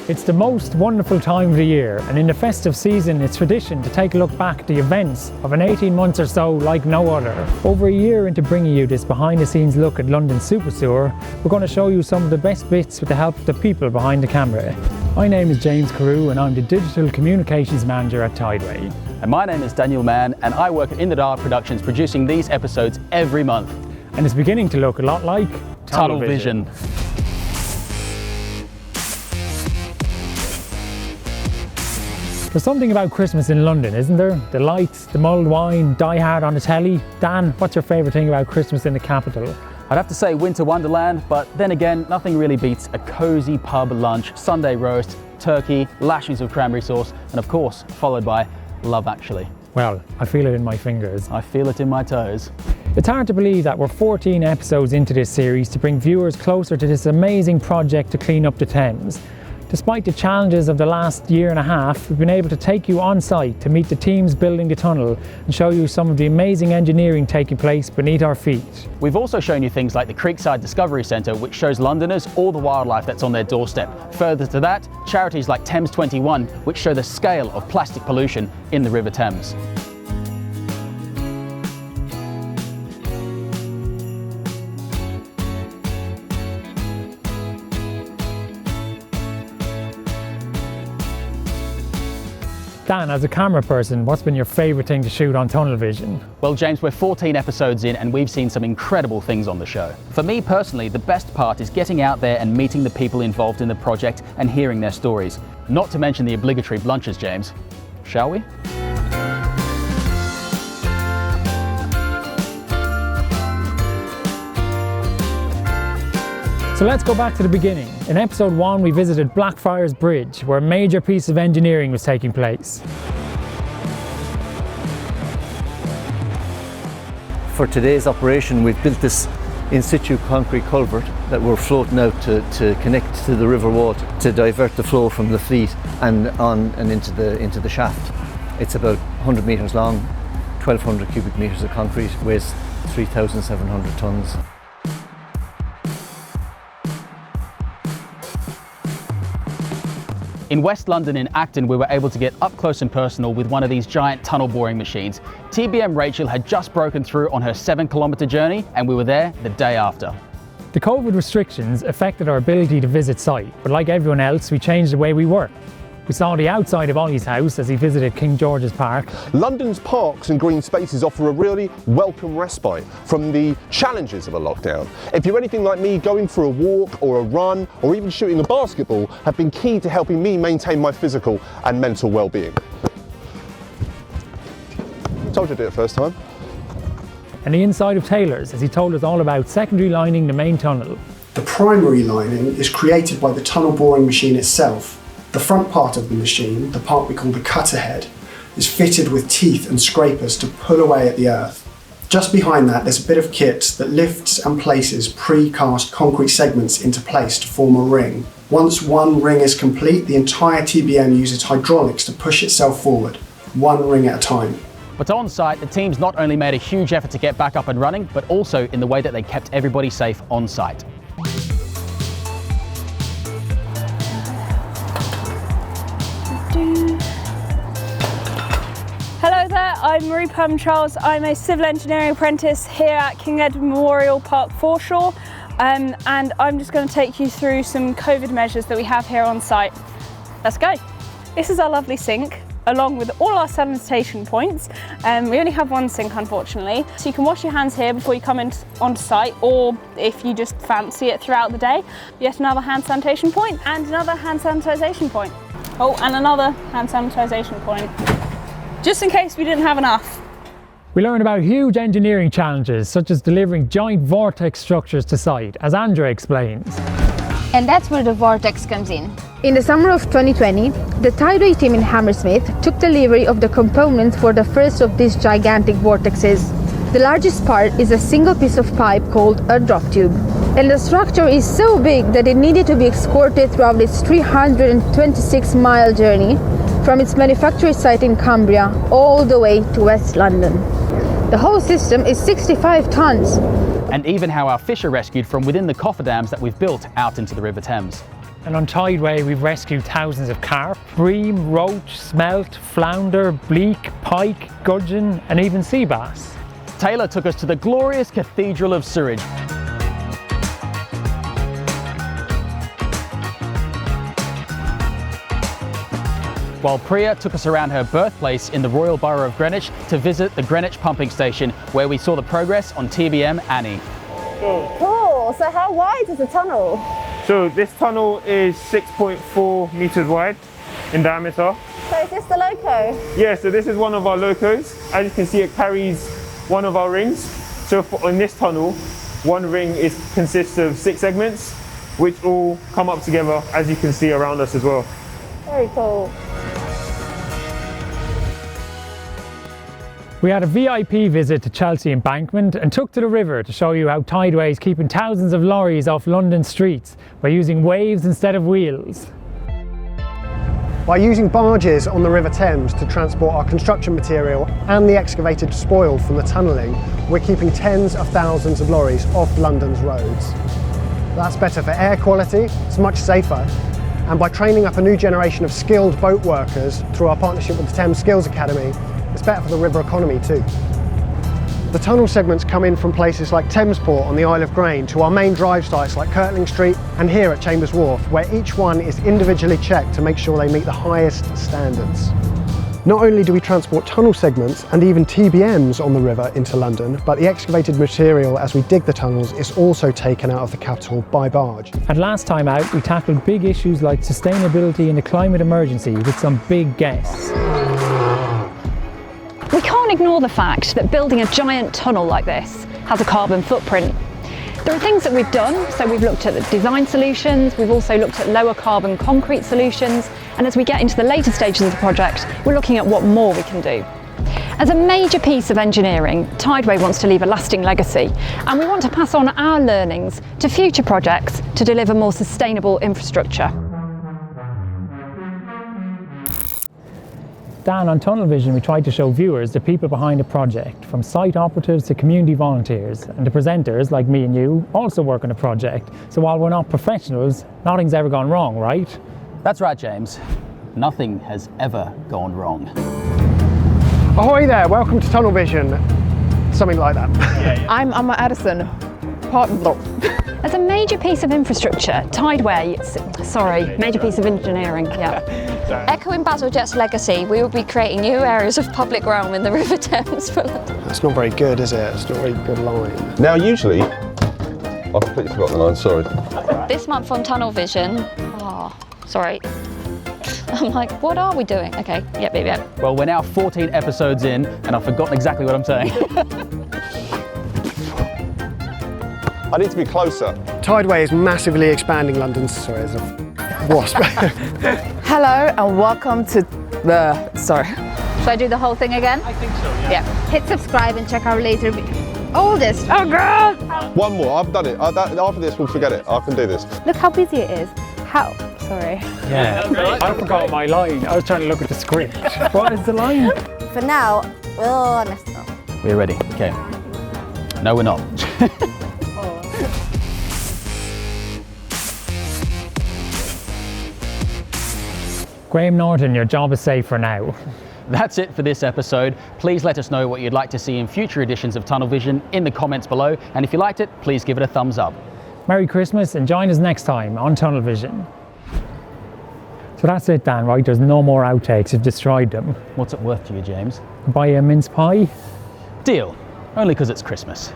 It's the most wonderful time of the year, and in the festive season it's tradition to take a look back at the events of an 18 months or so like no other. Over a year into bringing you this behind the scenes look at London's super sewer, we're going to show you some of the best bits with the help of the people behind the camera. My name is James Carew and I'm the Digital Communications Manager at Tideway. And my name is Daniel Mann and I work at In the Dark Productions producing these episodes every month. And it's beginning to look a lot like Tunnel Vision. There's something about Christmas in London, isn't there? The lights, the mulled wine, Die Hard on the telly. Dan, what's your favourite thing about Christmas in the capital? I'd have to say Winter Wonderland, but then again, nothing really beats a cosy pub lunch, Sunday roast, turkey, lashings of cranberry sauce, and of course, followed by Love Actually. Well, I feel it in my fingers. I feel it in my toes. It's hard to believe that we're 14 episodes into this series to bring viewers closer to this amazing project to clean up the Thames. Despite the challenges of the last year and a half, we've been able to take you on site to meet the teams building the tunnel and show you some of the amazing engineering taking place beneath our feet. We've also shown you things like the Creekside Discovery Centre, which shows Londoners all the wildlife that's on their doorstep. Further to that, charities like Thames 21, which show the scale of plastic pollution in the River Thames. Dan, as a camera person, what's been your favourite thing to shoot on Tunnel Vision? Well, James, we're 14 episodes in and we've seen some incredible things on the show. For me personally, the best part is getting out there and meeting the people involved in the project and hearing their stories. Not to mention the obligatory lunches, James. Shall we? So let's go back to the beginning. In episode 1 we visited Blackfriars Bridge, where a major piece of engineering was taking place. For today's operation we've built this in situ concrete culvert that we're floating out to connect to the river water to divert the flow from the fleet and on and into the shaft. It's about 100 metres long, 1200 cubic metres of concrete, weighs 3,700 tonnes. In West London in Acton, we were able to get up close and personal with one of these giant tunnel boring machines. TBM Rachel had just broken through on her 7-kilometre journey and we were there the day after. The COVID restrictions affected our ability to visit site, but like everyone else, we changed the way we work. We saw the outside of Ollie's house as he visited King George's Park. London's parks and green spaces offer a really welcome respite from the challenges of a lockdown. If you're anything like me, going for a walk or a run or even shooting a basketball have been key to helping me maintain my physical and mental well-being. Told you to do it first time. And the inside of Taylor's as he told us all about secondary lining the main tunnel. The primary lining is created by the tunnel boring machine itself. The front part of the machine, the part we call the cutter head, is fitted with teeth and scrapers to pull away at the earth. Just behind that there's a bit of kit that lifts and places pre-cast concrete segments into place to form a ring. Once one ring is complete, the entire TBM uses hydraulics to push itself forward, one ring at a time. But on site, the teams not only made a huge effort to get back up and running, but also in the way that they kept everybody safe on site. Hello there, I'm Marie Pam Charles. I'm a civil engineering apprentice here at King Edward Memorial Park Foreshore, and I'm just going to take you through some COVID measures that we have here on site. Let's go. This is our lovely sink, along with all our sanitation points. We only have one sink, unfortunately, so you can wash your hands here before you come onto site, or if you just fancy it throughout the day, yet another hand sanitation point and another hand sanitisation point. Oh, and another hand sanitisation point. Just in case we didn't have enough. We learned about huge engineering challenges, such as delivering giant vortex structures to site, as Andrea explains. And that's where the vortex comes in. In the summer of 2020, the Tideway team in Hammersmith took delivery of the components for the first of these gigantic vortexes. The largest part is a single piece of pipe called a drop tube. And the structure is so big that it needed to be escorted throughout its 326-mile journey from its manufacturing site in Cumbria all the way to West London. The whole system is 65 tons. And even how our fish are rescued from within the cofferdams that we've built out into the River Thames. And on Tideway we've rescued thousands of carp, bream, roach, smelt, flounder, bleak, pike, gudgeon and even sea bass. Taylor took us to the glorious Cathedral of Sewage. While Priya took us around her birthplace in the Royal Borough of Greenwich to visit the Greenwich pumping station, where we saw the progress on TBM Annie. Cool, so how wide is the tunnel? So this tunnel is 6.4 meters wide in diameter. So is this the loco? Yeah, so this is one of our locos. As you can see, it carries one of our rings. So on this tunnel, one ring consists of 6 segments, which all come up together, as you can see around us as well. Very cool. We had a VIP visit to Chelsea embankment and took to the river to show you how Tideway is keeping thousands of lorries off London streets by using waves instead of wheels. By using barges on the River Thames to transport our construction material and the excavated spoil from the tunnelling, we're keeping tens of thousands of lorries off London's roads. That's better for air quality, it's much safer, and by training up a new generation of skilled boat workers through our partnership with the Thames Skills Academy, it's better for the river economy too. The tunnel segments come in from places like Thamesport on the Isle of Grain to our main drive sites like Kirtling Street and here at Chambers Wharf, where each one is individually checked to make sure they meet the highest standards. Not only do we transport tunnel segments and even TBMs on the river into London, but the excavated material as we dig the tunnels is also taken out of the capital by barge. And last time out we tackled big issues like sustainability and the climate emergency with some big guests. We can't ignore the fact that building a giant tunnel like this has a carbon footprint. There are things that we've done, so we've looked at the design solutions, we've also looked at lower carbon concrete solutions, and as we get into the later stages of the project, we're looking at what more we can do. As a major piece of engineering, Tideway wants to leave a lasting legacy, and we want to pass on our learnings to future projects to deliver more sustainable infrastructure. Dan, on Tunnel Vision we tried to show viewers the people behind the project, from site operatives to community volunteers, and the presenters, like me and you, also work on the project. So while we're not professionals, nothing's ever gone wrong, right? That's right, James. Nothing has ever gone wrong. Ahoy there, welcome to Tunnel Vision. Something like that. I'm Emma Addison. As a major piece of infrastructure, Tideway, major piece of engineering, yeah. Echoing Bazalgette's legacy, we will be creating new areas of public realm in the River Thames for London. That's not very good, is it? It's not a very good line. Now usually, I've completely forgotten the line, sorry. This month on Tunnel Vision, sorry. I'm like, what are we doing? Okay, yep. Well, we're now 14 episodes in and I've forgotten exactly what I'm saying. I need to be closer. Tideway is massively expanding London's, sorry, there's a wasp. Hello and welcome to Should I do the whole thing again? I think so, yeah. Yeah. Hit subscribe and check our later all this. Oh god! One more, I've done it. After this, we'll forget it. I can do this. Look how busy it is. Sorry. Yeah, I forgot my line. I was trying to look at the script. What is the line? For now, I messed up. We're ready, okay. No, we're not. Graham Norton, your job is safe for now. That's it for this episode. Please let us know what you'd like to see in future editions of Tunnel Vision in the comments below, and if you liked it, please give it a thumbs up. Merry Christmas and join us next time on Tunnel Vision. So that's it, Dan, right? There's no more outtakes, you've destroyed them. What's it worth to you, James? Buy a mince pie? Deal. Only because it's Christmas.